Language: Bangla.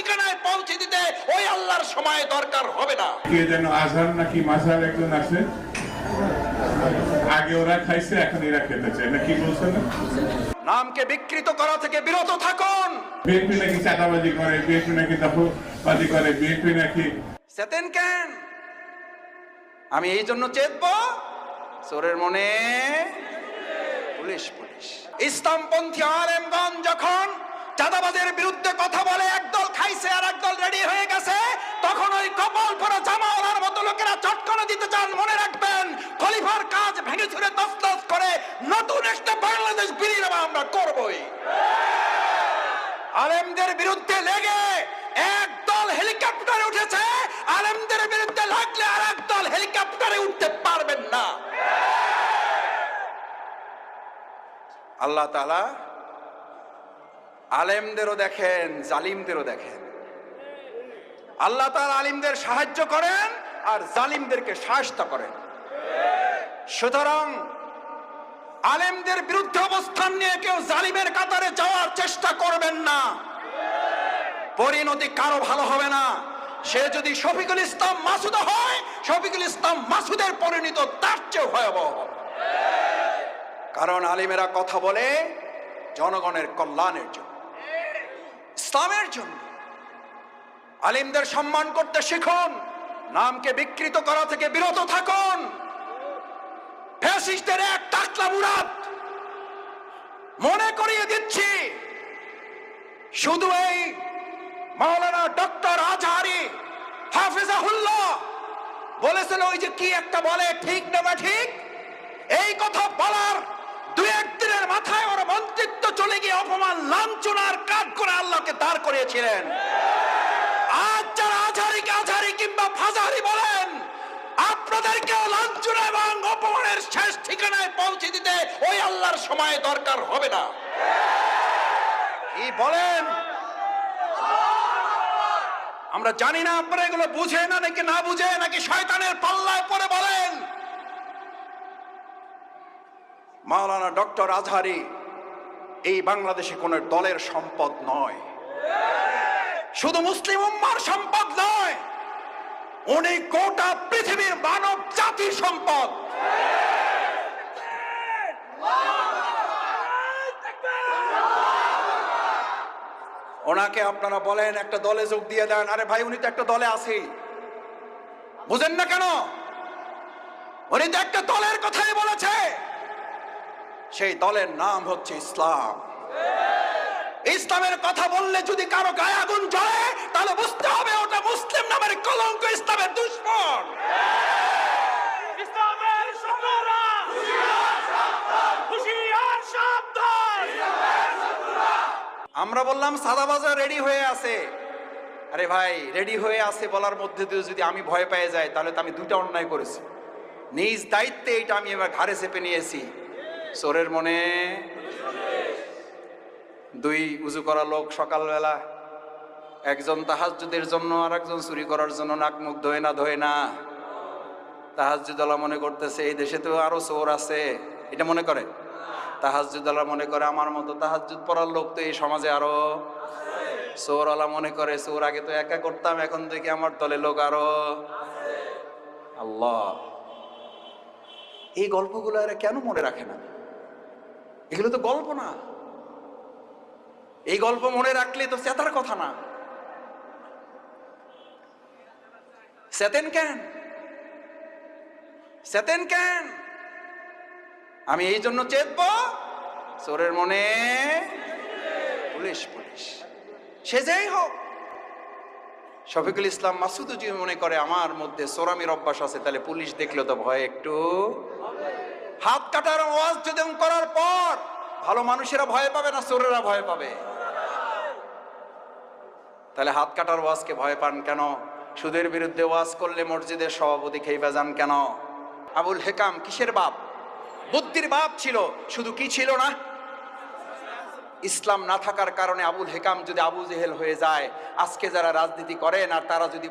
ঠিকানায় পৌঁছে দিতে ওই আল্লাহর সময় দরকার হবে না। কে যেন আজহার নাকি মাঝহার একজন আছে, আগে ওরা খাইছে এখন এরা খেতে চায় না, কি বলছেন? নামকে বিকৃত করা থেকে বিরত থাকুন। বিএনপি নাকি চাঁদাবাজি করে, বিএনপি নাকি দখলবাজি করে, বিএনপি নাকি চেতেন কেন? আমি এই জন্য চেতব, চোরের মনে পুলিশ পুলিশ। ইসলামপন্থী আলেমগণ যখন চাঁদাবাজের বিরুদ্ধে কথা বলে, একদল খাইছে আর একদল রেডি হয়ে গেছে, তখন ওই কপাল পরা জামাওয়ালার মতো লোকেরা চটকানো দিতে চান। মনে রাখবেন, খলিফার কাজ ভেঙে ছুড়ে তছনছ করে নতুন একটা বাংলাদেশ বিনির্মাণ আমরা করবই। আলেমদের বিরুদ্ধে লেগে একদল হেলিকপ্টারে উঠেছে, আলেমদের বিরুদ্ধে লাগলে আর একদল হেলিকপ্টারে উঠতে পারবেন না। আল্লাহ তাআলা আলেমদেরও দেখেন, জালিমদেরও দেখেন। আল্লাহ তাআলা আলিমদের সাহায্য করেন আর জালিমদেরকে শায়েস্তা করেন। সুতরাং আলেমদের বিরুদ্ধে অবস্থান নিয়ে কেউ জালিমের কাতারে যাওয়ার চেষ্টা করবেন না, পরিণতি কারো ভালো হবে না। সে যদি শফিকুল ইসলাম মাসুদ হয়, শফিকুল ইসলাম মাসুদের পরিণতি তার চেয়ে ভয়াবহ। কারণ আলিমেরা কথা বলে জনগণের কল্যাণের জন্য, ইসলামের জন্য। আলিমদের সম্মান করতে শিখুন, নামকে বিকৃত করা থেকে বিরত থাকুন। ফ্যাসিস্টদের এক টাকলা মুরাদ মনে করিয়ে দিচ্ছি, শুধু এই মাওলানা ডক্টর আজহারি হাফিজাহুল্লাহ বলেছেন, ওই যে কি একটা বলে, ঠিক না বা ঠিক, এই কথা বলার দুই একদিনের মাথায় ওর মন্ত্রিত্ব চলে গিয়ে অপমান লাঞ্ছনার কাজ করে আল্লাহকে দাঁড় করিয়েছিলেন। আজ যারা আজহারিকে আজহারি কিংবা ফাজাহারি বলেন, আপনাদেরকেও লাঞ্ছনা এবং অপমানের শেষ ঠিকানায় পৌঁছে দিতে ওই আল্লাহর সময় দরকার হবে না। কি বলেন? আমরা জানি না আপনারা এগুলো বুঝে না নাকি না বুঝে, নাকি শয়তানের পাল্লায় পড়ে বলেন। মাওলানা ডক্টর আজহারি এই বাংলাদেশে কোন দলের সম্পদ নয়, শুধু মুসলিম উম্মার সম্পদ নয়, উনি গোটা পৃথিবীর মানব জাতির সম্পদ। ওনাকে আপনারা বলেন একটা দলে যোগ দিয়ে দেন, আরে ভাই উনি তো একটা দলে আছেই, বুঝেন না কেন? উনি তো একটা দলের কথাই বলেছে, সেই দলের নাম হচ্ছে ইসলাম। ইসলামের কথা বললে যদি কারো গায়ে আগুন জ্বলে, তাহলে বুঝতে হবে ওটা মুসলিম নামের কলঙ্ক, ইসলামের দুশমন। আমরা বললাম সাদাবাজার রেডি হয়ে আছে। আরে ভাই, রেডি হয়ে আছে বলার মধ্যে দিয়ে যদি আমি ভয় পেয়ে যাই, তাহলে তো আমি দুইটা অন্যায় করেছি। নিজ দায়িত্বে এটা আমি এবার ঘাড়ে চেপে নিয়েছি। চোরের মনে দুই উজু করা লোক সকালবেলা, একজন তাহাজ্জুদের জন্য আর একজন চুরি করার জন্য নাক মুখ ধোয় না। তাহাজ্জুদওয়ালা মনে করতেছে এই দেশে তো আরো চোর আছে, এটা মনে করে। তাহাজ্জুদওয়ালা মনে করে আমার মতো তাহাজ্জুদ পড়ার লোক তো এই সমাজে আরো। চোরওয়ালা মনে করে চোর আগে তো একা করতাম, এখন থেকে আমার দলে লোক আরো। আল্লাহ, এই গল্পগুলো এরা কেন মনে রাখে না? এগুলো তো গল্প না, এই গল্প মনে রাখলে তো চেতার কথা না। চেতেন কেন? চেতেন কেন? আমি এই জন্য চেতব, চোরের মনে পুলিশ পুলিশ। সে যেই হোক, শফিকুল ইসলাম মাসুদ যদি মনে করে আমার মধ্যে চোরামির অভ্যাস আছে, তাহলে পুলিশ দেখলে তো ভয় একটু। হাত কাটার ওয়াজ যদি করার পর ভালো মানুষেরা ভয় পাবে না চোরেরা ভয় পাবে? তাহলে হাত কাটার ওয়াজকে ভয় পান কেন? সুদের বিরুদ্ধে ওয়াজ করলে মসজিদের সভাপতি খেইবা যান কেন? আবুল হেকাম কিসের বাপ? বুদ্ধির বাপ ছিল, শুধু কি ছিল না? ইসলাম না থাকার কারণে আবুল হেকাম যদি আবু জেহেল হয়ে যায়, আজকে যারা রাজনীতি করেন আর তারা যদি